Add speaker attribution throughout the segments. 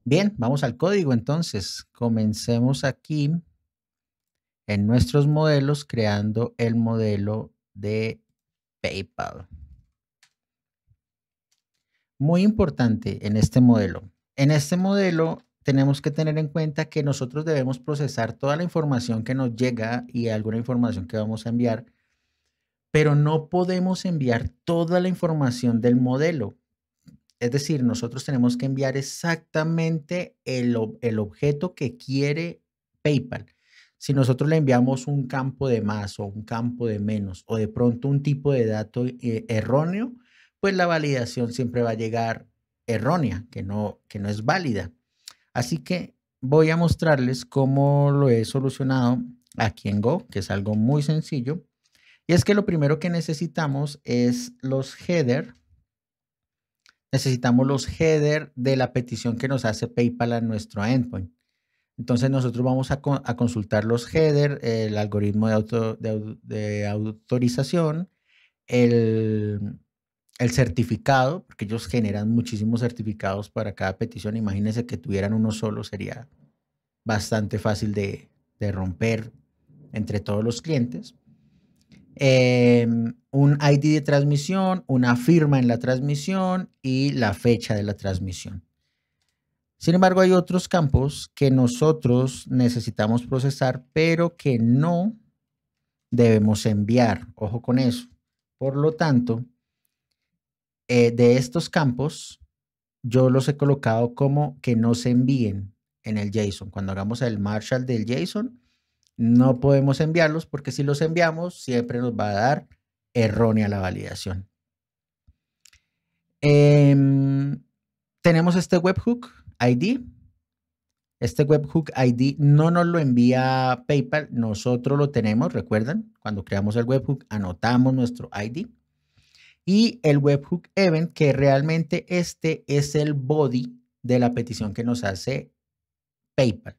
Speaker 1: Bien, vamos al código entonces. Comencemos aquí en nuestros modelos creando el modelo de PayPal. Muy importante en este modelo. En este modelo tenemos que tener en cuenta que nosotros debemos procesar toda la información que nos llega y alguna información que vamos a enviar, pero no podemos enviar toda la información del modelo. Es decir, nosotros tenemos que enviar exactamente el objeto que quiere PayPal. Si nosotros le enviamos un campo de más o un campo de menos o de pronto un tipo de dato erróneo, pues la validación siempre va a llegar errónea, que no es válida. Así que voy a mostrarles cómo lo he solucionado aquí en Go, que es algo muy sencillo. Y es que lo primero que necesitamos es los header. Necesitamos los header de la petición que nos hace PayPal a nuestro endpoint. Entonces nosotros vamos a consultar los header, el algoritmo de autorización, el, el certificado, porque ellos generan muchísimos certificados para cada petición. Imagínense que tuvieran uno solo, sería bastante fácil de romper entre todos los clientes. Un ID de transmisión, una firma en la transmisión y la fecha de la transmisión. Sin embargo, hay otros campos que nosotros necesitamos procesar, pero que no debemos enviar. Ojo con eso. Por lo tanto, de estos campos, yo los he colocado como que no se envíen en el JSON. Cuando hagamos el Marshall del JSON, no podemos enviarlos porque si los enviamos, siempre nos va a dar errónea la validación. Tenemos este webhook ID. Este webhook ID no nos lo envía PayPal, nosotros lo tenemos, recuerdan, cuando creamos el webhook anotamos nuestro ID. Y el webhook event, que realmente este es el body de la petición que nos hace PayPal.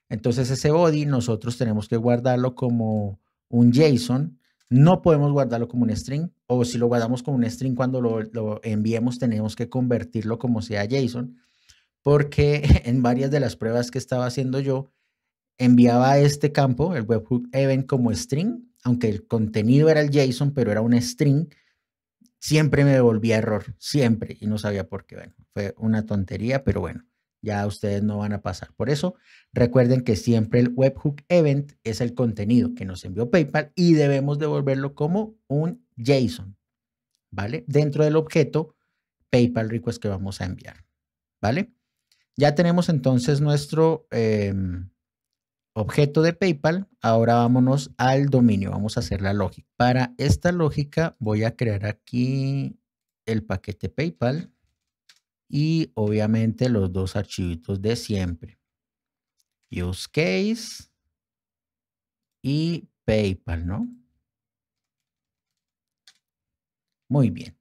Speaker 1: Entonces ese body nosotros tenemos que guardarlo como un JSON. No podemos guardarlo como un string, o si lo guardamos como un string cuando lo enviemos tenemos que convertirlo como sea JSON, porque en varias de las pruebas que estaba haciendo yo, enviaba este campo, el webhook event, como string, aunque el contenido era el JSON, pero era un string, siempre me devolvía error, siempre, y no sabía por qué. Bueno, fue una tontería, pero bueno, ya ustedes no van a pasar por eso. Recuerden que siempre el webhook event es el contenido que nos envió PayPal y debemos devolverlo como un JSON, ¿vale? Dentro del objeto PayPal request que vamos a enviar, ¿vale? Ya tenemos entonces nuestro objeto de PayPal. Ahora vámonos al dominio. Vamos a hacer la lógica. Para esta lógica voy a crear aquí el paquete PayPal y obviamente los dos archivitos de siempre. Use case y PayPal, ¿no? Muy bien.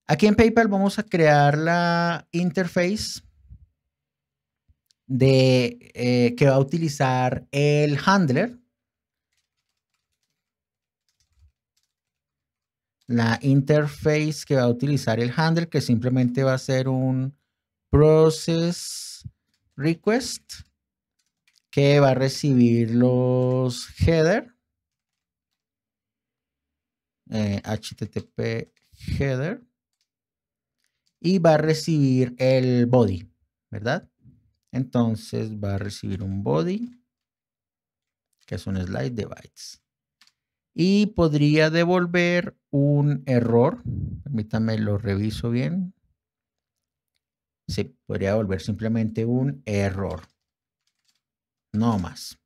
Speaker 1: Aquí en PayPal vamos a crear la interface que va a utilizar el handler. La interface que va a utilizar el handler, que simplemente va a ser un process request que va a recibir los header, HTTP header, y va a recibir el body, ¿verdad? Entonces va a recibir un body, que es un slide de bytes. Y podría devolver un error. Permítanme, lo reviso bien. Sí, podría devolver simplemente un error. No más.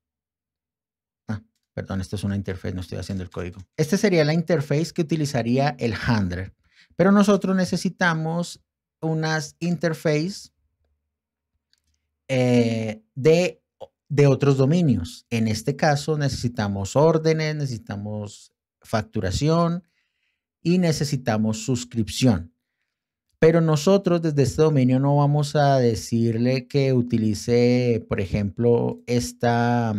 Speaker 1: Perdón, esto es una interface, no estoy haciendo el código. Esta sería la interface que utilizaría el handler. Pero nosotros necesitamos unas interfaces de otros dominios. En este caso necesitamos órdenes, necesitamos facturación y necesitamos suscripción. Pero nosotros desde este dominio no vamos a decirle que utilice, por ejemplo, esta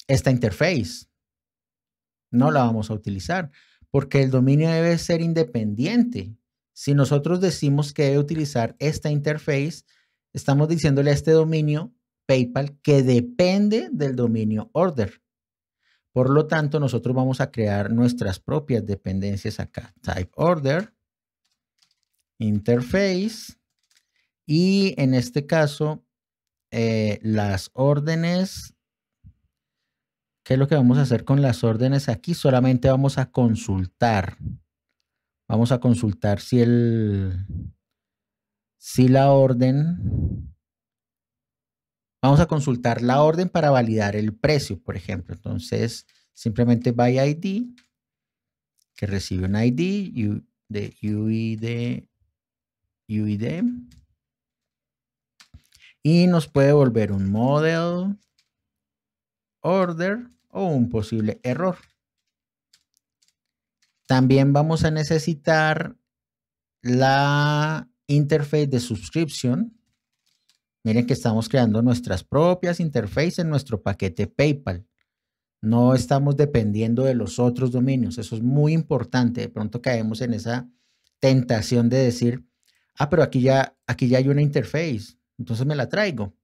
Speaker 1: interface. No la vamos a utilizar porque el dominio debe ser independiente. Si nosotros decimos que debe utilizar esta interface, estamos diciéndole a este dominio PayPal que depende del dominio order. Por lo tanto, nosotros vamos a crear nuestras propias dependencias acá. Type order, interface, y en este caso, las órdenes. ¿Qué es lo que vamos a hacer con las órdenes aquí? Solamente vamos a consultar. Vamos a consultar si la orden. Vamos a consultar la orden para validar el precio, por ejemplo. Entonces, simplemente by ID, que recibe un ID de UID, y nos puede volver un model, order o un posible error. También vamos a necesitar la interface de suscripción. Miren que estamos creando nuestras propias interfaces en nuestro paquete PayPal. No estamos dependiendo de los otros dominios. Eso es muy importante. De pronto caemos en esa tentación de decir, pero aquí ya hay una interface, entonces me la traigo.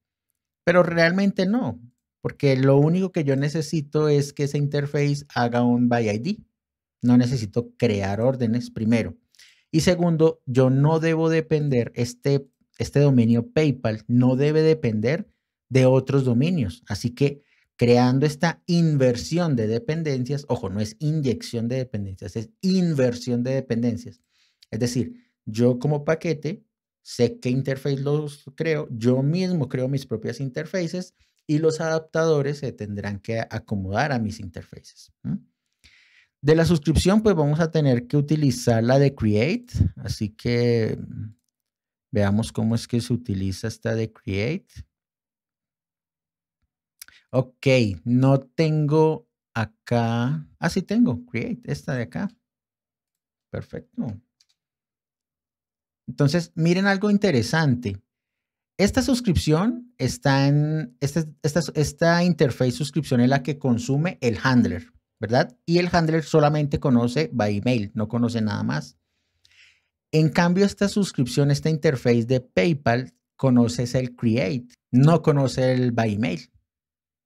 Speaker 1: Pero realmente no, porque lo único que yo necesito es que esa interface haga un by ID. No necesito crear órdenes primero. Y segundo, yo no debo depender, este dominio PayPal no debe depender de otros dominios. Así que creando esta inversión de dependencias, ojo, no es inyección de dependencias, es inversión de dependencias. Es decir, yo como paquete sé qué interface los creo, yo mismo creo mis propias interfaces y los adaptadores se tendrán que acomodar a mis interfaces. De la suscripción, pues vamos a tener que utilizar la de Create. Así que veamos cómo es que se utiliza esta de Create. Ok, no tengo acá. Sí tengo Create, esta de acá. Perfecto. Entonces, miren algo interesante. Esta suscripción está en, esta interface suscripción es la que consume el handler, ¿verdad? Y el handler solamente conoce by email, no conoce nada más. En cambio, esta suscripción, esta interface de PayPal, conoce el create, no conoce el by email.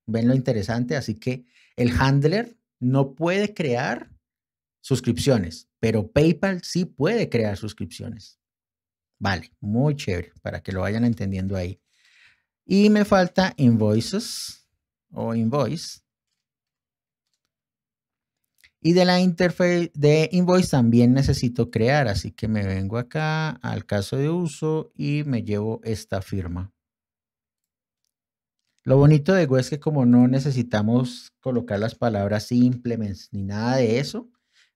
Speaker 1: ¿Ven lo interesante? Así que el handler no puede crear suscripciones, pero PayPal sí puede crear suscripciones. Vale, muy chévere, para que lo vayan entendiendo ahí. Y me falta invoices o invoice. Y de la interface de invoice también necesito crear, así que me vengo acá al caso de uso y me llevo esta firma. Lo bonito de Go es que como no necesitamos colocar las palabras simplemente ni nada de eso,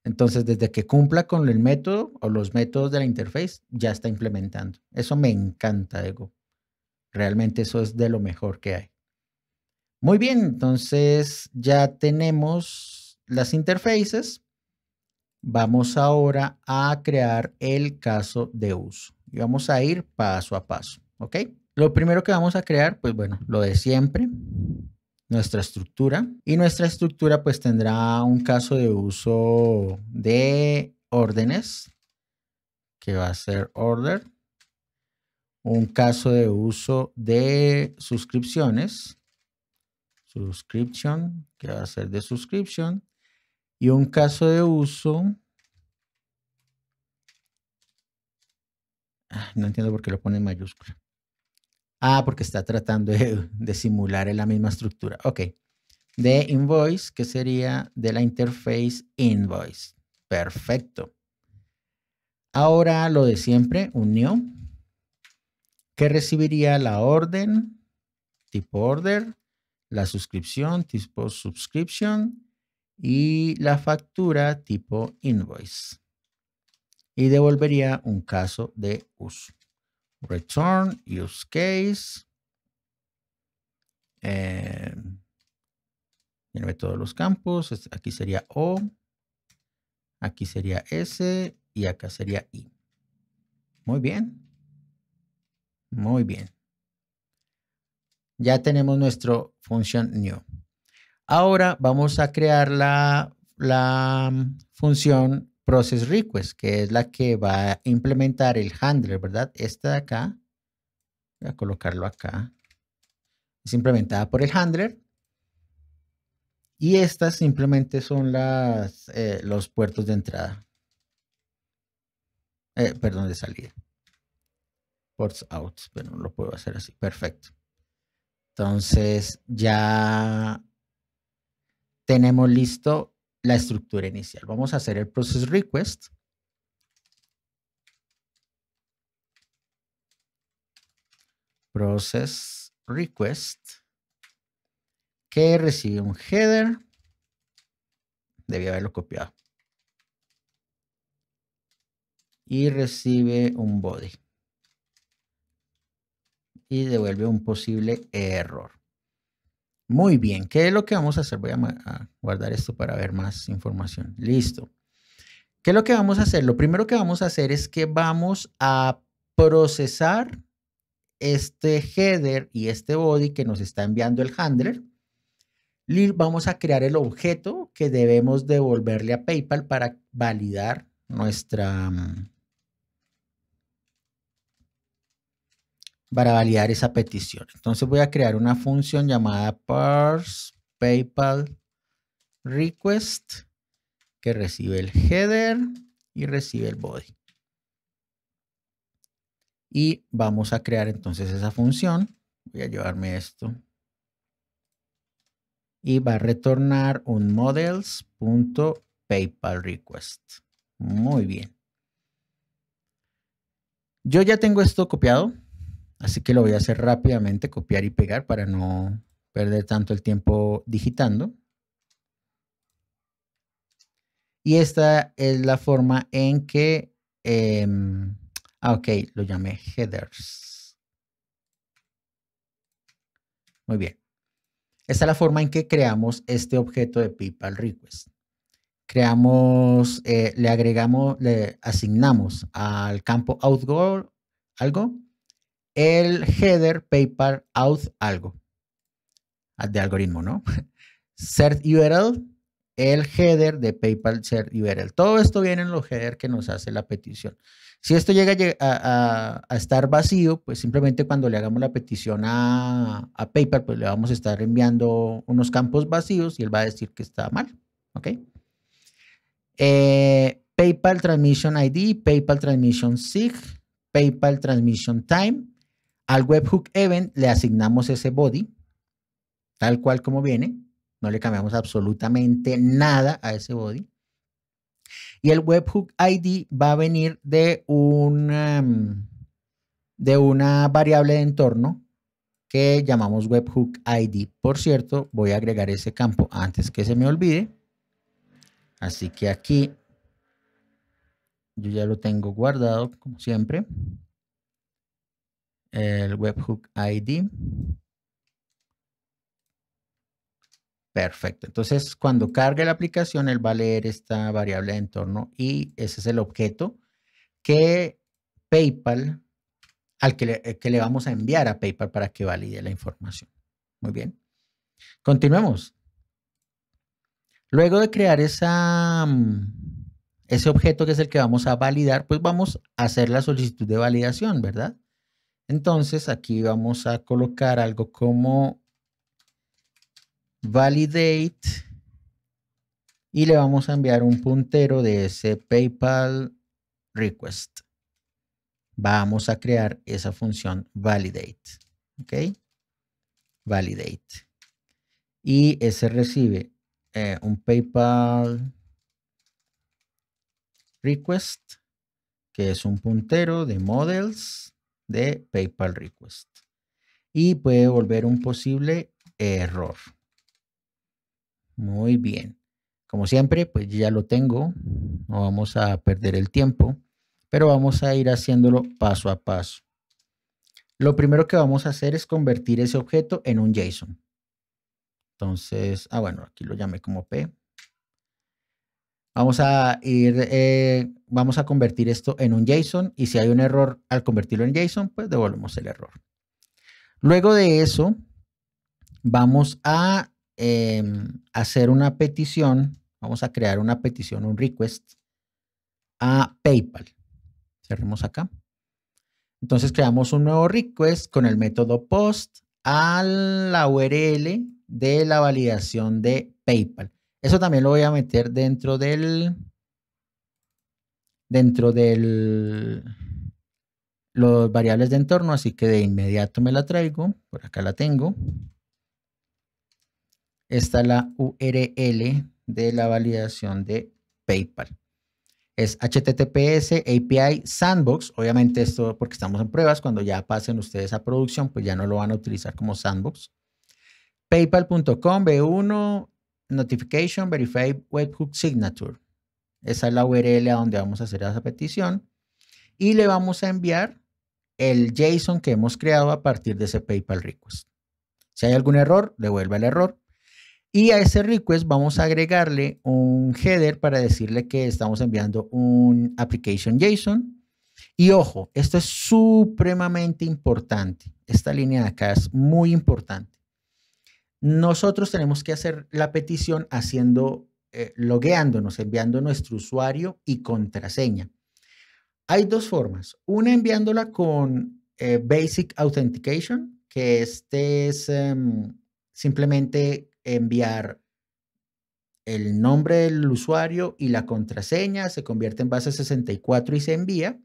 Speaker 1: entonces desde que cumpla con el método o los métodos de la interface ya está implementando. Eso me encanta de Go. Realmente eso es de lo mejor que hay. Muy bien, entonces ya tenemos las interfaces. Vamos ahora a crear el caso de uso y vamos a ir paso a paso, ¿ok? Lo primero que vamos a crear, pues bueno, lo de siempre, nuestra estructura. Y nuestra estructura pues tendrá un caso de uso de órdenes, que va a ser order. Un caso de uso de suscripciones, subscription, que va a ser de subscription. Y un caso de uso, no entiendo por qué lo pone en mayúscula. Porque está tratando de simular en la misma estructura. Ok. De invoice, que sería de la interface invoice. Perfecto. Ahora lo de siempre, un new, que recibiría la orden, tipo order, la suscripción, tipo subscription, y la factura, tipo invoice. Y devolvería un caso de uso. Return, use case. Miren todos los campos. Aquí sería O. Aquí sería S. Y acá sería I. Muy bien. Muy bien. Ya tenemos nuestro función new. Ahora vamos a crear la función process request, que es la que va a implementar el handler, ¿verdad? Esta de acá, voy a colocarlo acá, es implementada por el handler. Y estas simplemente son los puertos de entrada. Perdón, de salida. Ports out, pero no lo puedo hacer así. Perfecto. Entonces ya tenemos listo la estructura inicial. Vamos a hacer el process request. Process request que recibe un header. Debí haberlo copiado. Y recibe un body. Y devuelve un posible error. Muy bien, ¿qué es lo que vamos a hacer? Voy a guardar esto para ver más información. Listo. ¿Qué es lo que vamos a hacer? Lo primero que vamos a hacer es que vamos a procesar este header y este body que nos está enviando el handler. Y vamos a crear el objeto que debemos devolverle a PayPal para validar esa petición. Entonces voy a crear una función llamada parse PayPal request que recibe el header y recibe el body. Y vamos a crear entonces esa función. Voy a llevarme esto. Y va a retornar un models.paypalRequest. Muy bien. Yo ya tengo esto copiado, así que lo voy a hacer rápidamente, copiar y pegar para no perder tanto el tiempo digitando. Y esta es la forma en que, ok, lo llamé headers. Muy bien. Esta es la forma en que creamos este objeto de PayPal Request. Creamos, le asignamos al campo outGo algo, el header PayPal out algo, de algoritmo, ¿no? Cert URL, el header de PayPal cert URL. Todo esto viene en los headers que nos hace la petición. Si esto llega a estar vacío, pues simplemente cuando le hagamos la petición a PayPal, pues le vamos a estar enviando unos campos vacíos y él va a decir que está mal, ¿ok? PayPal Transmission ID, PayPal Transmission SIG, PayPal Transmission Time. Al webhook event le asignamos ese body, tal cual como viene. No le cambiamos absolutamente nada a ese body. Y el webhook ID va a venir de una variable de entorno que llamamos webhook ID. Por cierto, voy a agregar ese campo antes que se me olvide. Así que aquí yo ya lo tengo guardado, como siempre. El webhook ID. Perfecto. Entonces, cuando cargue la aplicación, él va a leer esta variable de entorno y ese es el objeto que PayPal, que le vamos a enviar a PayPal para que valide la información. Muy bien. Continuemos. Luego de crear ese objeto que es el que vamos a validar, pues vamos a hacer la solicitud de validación, ¿verdad? Entonces, aquí vamos a colocar algo como validate y le vamos a enviar un puntero de ese PayPal request. Vamos a crear esa función validate, ¿ok? Validate. Y ese recibe un PayPal request, que es un puntero de models de PayPal request. Y puede volver un posible error. Muy bien. Como siempre, pues ya lo tengo. No vamos a perder el tiempo, pero vamos a ir haciéndolo paso a paso. Lo primero que vamos a hacer es convertir ese objeto en un JSON. Entonces, bueno, aquí lo llamé como P. Vamos a convertir esto en un JSON y si hay un error al convertirlo en JSON, pues devolvemos el error. Luego de eso, vamos a hacer una petición. Vamos a crear una petición, un request a PayPal. Cerremos acá. Entonces creamos un nuevo request con el método post a la URL de la validación de PayPal. Eso también lo voy a meter dentro del los variables de entorno, así que de inmediato me la traigo. Por acá la tengo. Esta es la URL de la validación de PayPal. Es HTTPS API Sandbox. Obviamente esto porque estamos en pruebas. Cuando ya pasen ustedes a producción, pues ya no lo van a utilizar como sandbox. PayPal.com V1 Notification Verified Webhook Signature. Esa es la URL a donde vamos a hacer esa petición. Y le vamos a enviar el JSON que hemos creado a partir de ese PayPal request. Si hay algún error, devuelva el error. Y a ese request vamos a agregarle un header para decirle que estamos enviando un application JSON. Y ojo, esto es supremamente importante. Esta línea de acá es muy importante. Nosotros tenemos que hacer la petición logueándonos, enviando nuestro usuario y contraseña. Hay dos formas. Una enviándola con Basic Authentication, que este es simplemente enviar el nombre del usuario y la contraseña, se convierte en base 64 y se envía.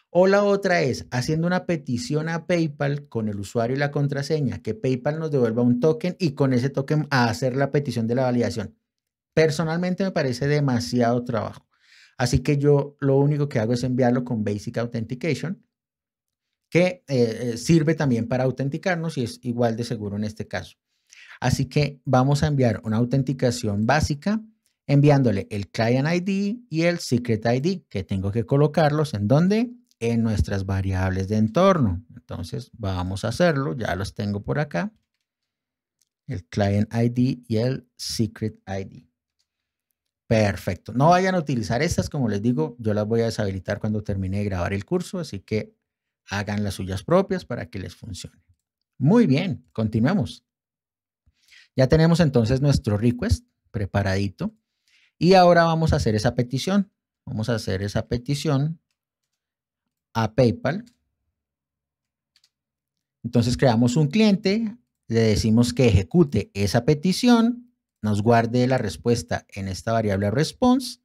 Speaker 1: O la otra es haciendo una petición a PayPal con el usuario y la contraseña, que PayPal nos devuelva un token y con ese token a hacer la petición de la validación. Personalmente me parece demasiado trabajo. Así que yo lo único que hago es enviarlo con Basic Authentication, que sirve también para autenticarnos y es igual de seguro en este caso. Así que vamos a enviar una autenticación básica enviándole el Client ID y el Secret ID, que tengo que colocarlos en ¿dónde? En nuestras variables de entorno. Entonces vamos a hacerlo, ya los tengo por acá. El Client ID y el Secret ID. Perfecto. No vayan a utilizar estas, como les digo, yo las voy a deshabilitar cuando termine de grabar el curso, así que hagan las suyas propias para que les funcione. Muy bien, continuemos. Ya tenemos entonces nuestro request preparadito y ahora vamos a hacer esa petición. Vamos a hacer esa petición a PayPal. Entonces creamos un cliente, le decimos que ejecute esa petición, nos guarde la respuesta en esta variable response.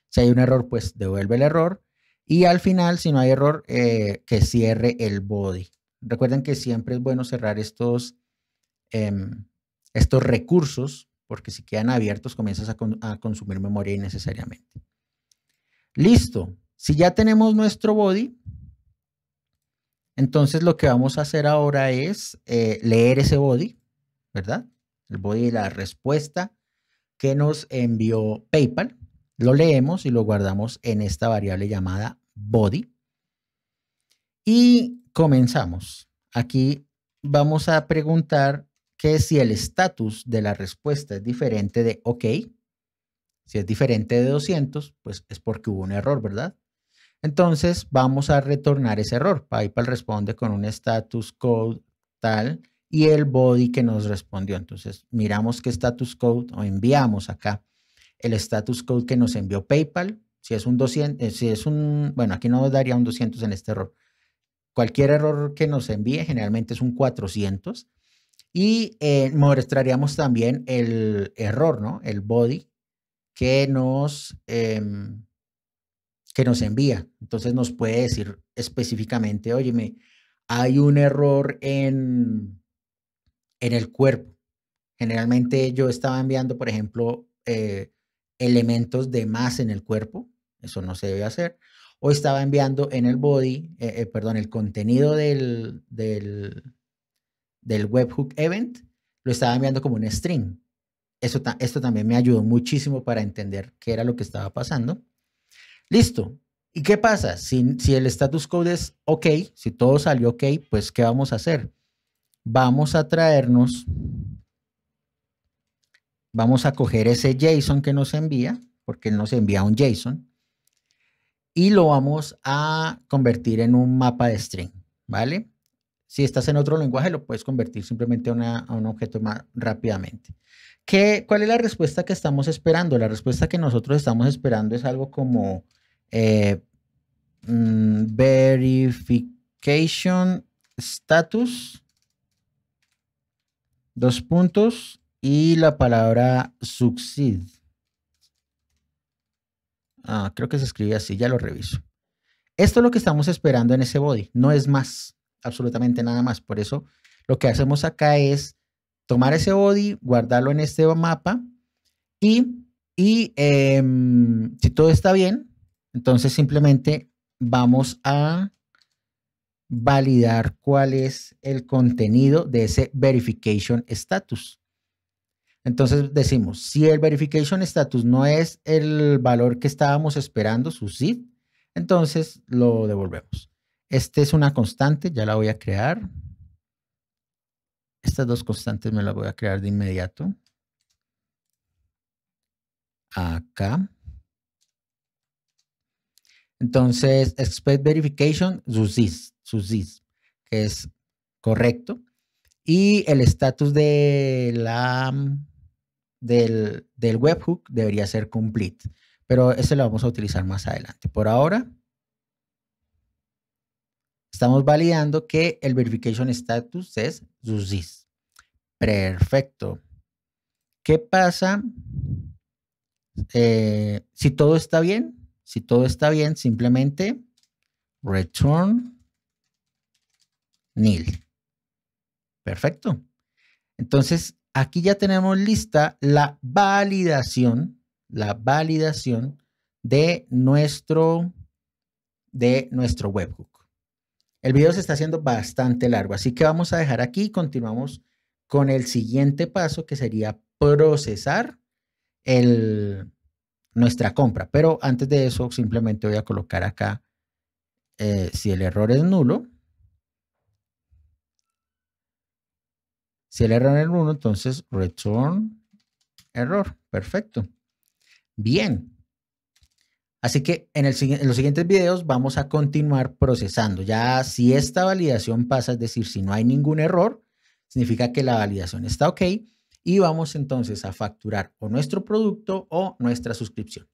Speaker 1: Si hay un error, pues devuelve el error. Y al final, si no hay error, que cierre el body. Recuerden que siempre es bueno cerrar estos recursos, porque si quedan abiertos comienzas a consumir memoria innecesariamente. Listo. Si ya tenemos nuestro body, entonces lo que vamos a hacer ahora es leer ese body, ¿verdad? El body de la respuesta que nos envió PayPal. Lo leemos y lo guardamos en esta variable llamada body. Y comenzamos. Aquí vamos a preguntar que si el estatus de la respuesta es diferente de OK, si es diferente de 200, pues es porque hubo un error, ¿verdad? Entonces vamos a retornar ese error. PayPal responde con un status code tal y el body que nos respondió. Entonces miramos qué status code o enviamos acá el status code que nos envió PayPal. Si es un 200, bueno, aquí no nos daría un 200 en este error. Cualquier error que nos envíe generalmente es un 400. Y mostraríamos también el error, ¿no? El body que nos envía. Entonces nos puede decir específicamente, óyeme, hay un error en el cuerpo. Generalmente yo estaba enviando, por ejemplo, elementos de más en el cuerpo. Eso no se debe hacer. O estaba enviando en el body, perdón, el contenido del webhook event, lo estaba enviando como un string. Esto también me ayudó muchísimo para entender qué era lo que estaba pasando. Listo. ¿Y qué pasa? Si el status code es OK, si todo salió OK, pues ¿qué vamos a hacer? Vamos a coger ese JSON que nos envía, porque nos envía un JSON, y lo vamos a convertir en un mapa de string, ¿vale? Si estás en otro lenguaje, lo puedes convertir simplemente a un objeto más rápidamente. ¿Cuál es la respuesta que estamos esperando? La respuesta que nosotros estamos esperando es algo como verification status, dos puntos, y la palabra succeed. Creo que se escribe así, ya lo reviso. Esto es lo que estamos esperando en ese body, no es más, absolutamente nada más. Por eso lo que hacemos acá es tomar ese body, guardarlo en este mapa y si todo está bien, entonces simplemente vamos a validar cuál es el contenido de ese verification status. Entonces decimos, si el verification status no es el valor que estábamos esperando, su seed, entonces lo devolvemos. Este es una constante, ya la voy a crear. Estas dos constantes me las voy a crear de inmediato. Acá. Entonces, expect verification, SUSIS, que es correcto. Y el estatus de del webhook debería ser complete. Pero ese lo vamos a utilizar más adelante. Por ahora, estamos validando que el verification status es SUSIS. Perfecto. ¿Qué pasa si todo está bien? Si todo está bien, simplemente return nil. Perfecto. Entonces, aquí ya tenemos lista la validación de nuestro webhook. El video se está haciendo bastante largo, así que vamos a dejar aquí y continuamos con el siguiente paso, que sería procesar nuestra compra. Pero antes de eso, simplemente voy a colocar acá, si el error es nulo. Si el error es nulo, entonces return error. Perfecto. Bien. Así que en los siguientes videos vamos a continuar procesando. Ya si esta validación pasa, es decir, si no hay ningún error, significa que la validación está ok. Y vamos entonces a facturar o nuestro producto o nuestra suscripción.